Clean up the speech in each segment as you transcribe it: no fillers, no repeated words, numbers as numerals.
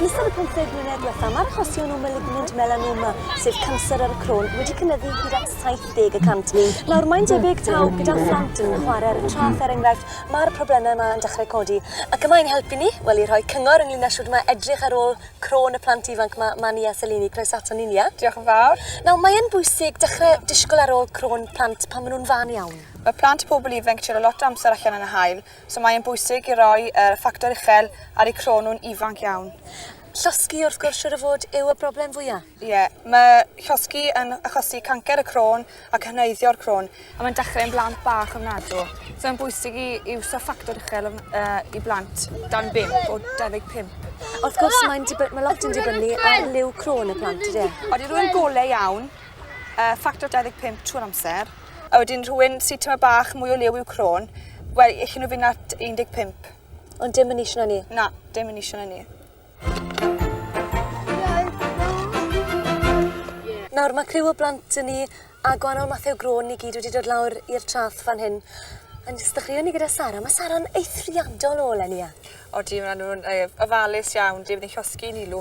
Yn ystod y 15 mlynedd diwethaf, mae'r achosion o malignant melanoma, sef canser ar y crôn, wedi cynyddu hyd at 70%. Nawr, mae'n debyg taw gyda phlant yn chwarae ar y traeth enghraifft, mae'r problemau yma yn dechrau codi. Ac yma i'n helpu ni, wel i rhoi cyngor ynglyn â siwrd mae edrych ar ôl crôn y plant ifanc mae Nia Selini. Croeso ato ni, Nia. Diolch yn fawr. Nawr, mae'n bwysig dechrau disgwyl ar ôl crôn plant pan maen nhw'n fan iawn. Mae plant a pobl ifanc trio lot o amser allan yn y haul, so mae'n bwysig i roi ffactor uchel ar eu crôn nhw'n ifanc iawn. Llosgi wrth gwrs siwr o fod yw y broblem fwyaf. Ie, mae llosgi yn achosi cancer y crôn ac hyneiddio'r crôn, a mae'n dechrau'n blant bach ofnadw. So mae'n bwysig i iwso ffactor uchel i blant dan 5 o 25. Wrth gwrs, mae lot yn dibynnu ar liw crôn y plant, ydy? Oeddi rhywun golau iawn, ffactor 25 trwy'r amser, a wedyn rhywun sy'n tyma bach mwy o liw i'w crôn, wel, eich nhw fynd at 15. Ond dim yn isio ni? Na, dim yn isio ni. Nawr, mae criw o blant yn ni a gwahanol mathau o grôn i gyd wedi dod lawr i'r traeth fan hyn. Yn dechreuon ni gyda Sara. Mae Sara'n eithriadol o ole ni. Odi, mae nhw'n ofalus iawn, dim yn llosgi yn ilw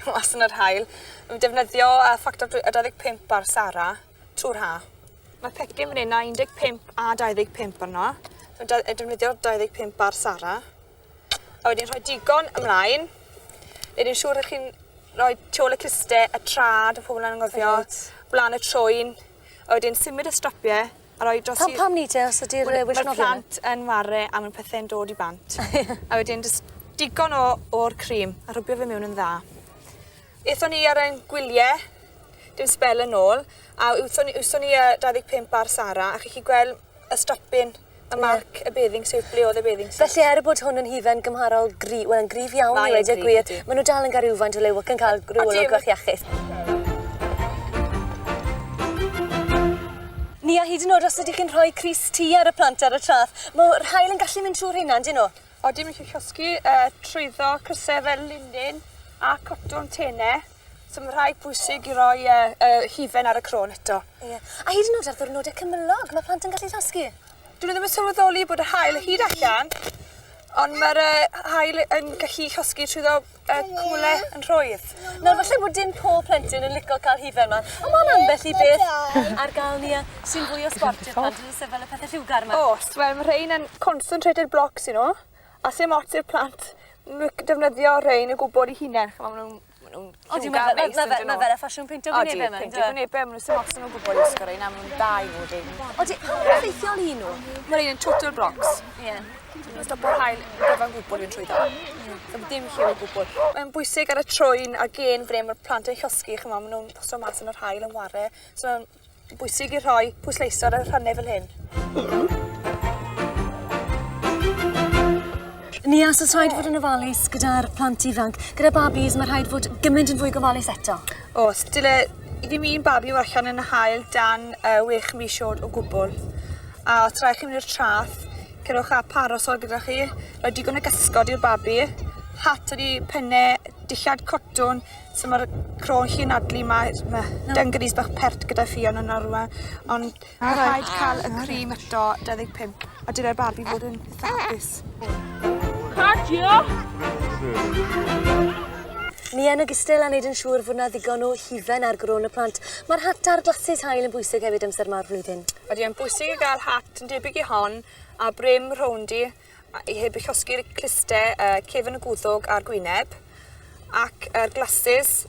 mas yn yr haul. Mae'n defnyddio ffactor 25 ar Sara trwy'r ha. Mae pecyn fan hyn a 15 a 25 arno. Mae'n defnyddio 25 ar Sara. A wedyn rhoi digon ymlaen. Wedyn siŵr ych chi'n rhoi tiol y clustau, y trad, y pobl yn anghofio, blan y trwyn. A wedyn symud y stopiau. A rhoi dros i... Pam ni te os ydy'r wisnofio? Mae'r plant yn ware a mae'n pethau'n dod i bant. A wedyn digon o'r crim a rhwbio fe mewn yn dda. Eithon ni ar ein gwyliau, dim sbel yn ôl, a wson ni 25 ar Sara, a chi gweld y stopin, y marc, y bedding sydd ble oedd y bedding sydd. Felly er bod hwn yn hifen gymharol yn grif iawn i wedi gwir, maen nhw dal yn gael rhywfaint o liw ac yn cael rhywolwg iechyd. Nia, hyd yn oed os ydych chi'n rhoi Cris T ar y plant ar y traeth, mae'r haul yn gallu mynd trwy'r hynna, yndyn nhw? Odi, mae'n llosgi trwyddo crysau fel lindyn a cotton tenau. So mae'n rhaid bwysig i roi hifen ar y crôn eto. A hyd yn oed ar ddwrnodau cymylog, mae plant yn gallu llosgi? Dwi ddim yn sylweddoli bod y haul hyd allan, ond mae'r haul yn gallu llosgi trwyddo cwmwlau yn rhwydd. Nawr, falle bod dim pob plentyn yn licio cael hifen yma, ond mae'n ambell i beth ar gael ni sy'n fwy o sport i'r plant yn sefyll y pethau lliwgar yma. Oes, wel mae rhain yn concentrated blocks i nhw, a sy'n ots i'r plant defnyddio rhain yn gwybod i hunain. Odi, mae fel y ffasiwn peinto gwynebau yma. Odi, peinto gwynebau, maen nhw sy'n ots yn nhw'n gwybod i ysgol rhain, a maen nhw'n da i nhw dyn. Odi, mae'n ffeithiol i nhw? Mae rhain yn total blocks. Mae'n stopio'r hael yn gyfan gwybod i'n trwyddo. Mae dim lliw o gwybod. Mae'n bwysig ar y trwyn a gen fre mae'r plant yn llosgu, maen nhw'n posto mas yn yr hael yn ware. So mae'n bwysig i rhoi pwysleisio ar y rhannau fel hyn. Nia, os oes rhaid fod yn ofalus gyda'r plant ifanc, gyda babis, mae rhaid fod gymaint yn fwy gofalus eto. Oes, dyle i ddim un babi o allan yn y hael dan 6 mis o gwbl. A os rhaid chi mynd i'r traeth, cerwch a parasol gyda chi, rhoi digon o gysgod i'r babi, hat ydi pennau, dillad cotwn, so mae'r crôn chi'n adlu mae dyngrys bach pert gyda ffion yn arwa, ond rhaid cael y crim eto 25, a dyle'r babi fod yn eitha hapus. Ni yn ogystal â wneud yn siŵr fod yna ddigon o hifen ar grôn y plant. Mae'r hat ar glasys hael yn bwysig hefyd amser ma'r flwyddyn. Ydy, yn bwysig i gael hat yn debyg i hon a brym rowndi i heb i llosgu'r clustau cefn y gwddwg a'r gwyneb. Ac yr glasys,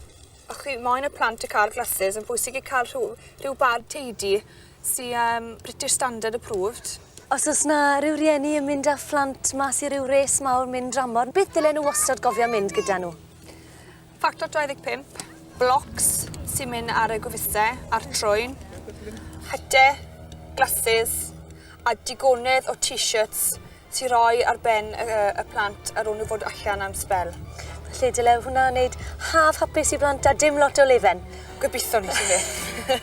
moyn y plant i cael glasys, yn bwysig i cael rhyw bad teidi sy'n British Standard approved. Os oes na ryw rieni yn mynd â phlant mas i ryw res mawr mynd dramor, beth dylen nhw wastad gofio mynd gyda nhw? Ffactor 25, blocs sy'n mynd ar y gwefusau, a'r trwyn, hytau, glasys a digonydd o t-shirts sy'n rhoi ar ben y plant ar ôl nhw fod allan am sbel. Felly dyle hwnna wneud haf hapus i blant a dim lot o lefen? Gobeithio ni sy'n fe.